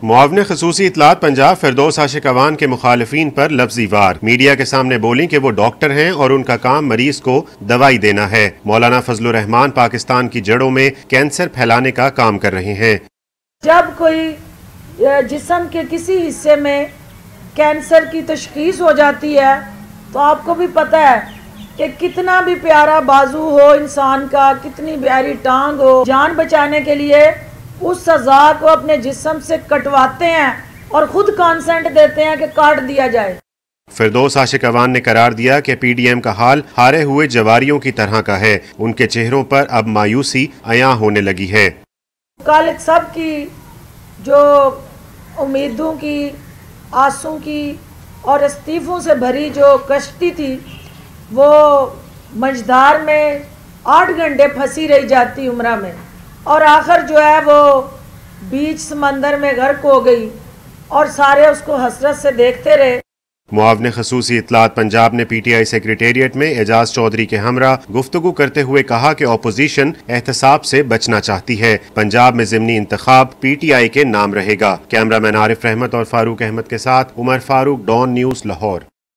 मुआवने खसूसी इतलात पंजाब फिरदौस आशिक अवान के मुखालिफिन पर लफ्जी वार। मीडिया के सामने बोली कि वो डॉक्टर हैं और उनका काम मरीज को दवाई देना है। मौलाना फजलुर रहमान पाकिस्तान की जड़ों में कैंसर फैलाने का काम कर रहे हैं। जब कोई जिस्म के किसी हिस्से में कैंसर की तशखीस हो जाती है तो आपको भी पता है कि कितना भी प्यारा बाजू हो इंसान का, कितनी प्यारी टांग हो, जान बचाने के लिए उस सजा को अपने जिस्म से कटवाते हैं और खुद कंसेंट देते हैं कि काट दिया जाए। फिरदौस आशिक अवान ने करार दिया कि पीडीएम का हाल हारे हुए जवारियों की तरह का है। उनके चेहरों पर अब मायूसी अयां होने लगी है। कल सब की जो उम्मीदों की, आंसू की और इस्तीफों से भरी जो कश्ती थी वो मझधार में 8 घंटे फंसी रही जाती उम्रा में, और आखिर जो है वो बीच समंदर में गर्क हो गई और सारे उसको हसरत से देखते रहे। मुआवने खसूसी इतलात पंजाब ने पीटीआई सेक्रेटेरिएट में एजाज चौधरी के हमरा गुफ्तगू करते हुए कहा कि अपोजिशन एहतसाब से बचना चाहती है। पंजाब में ज़िमनी इंतखाब पीटीआई के नाम रहेगा। कैमरामैन आरिफ रहमत और फारूक अहमद के साथ उमर फारूक, डॉन न्यूज़, लाहौर।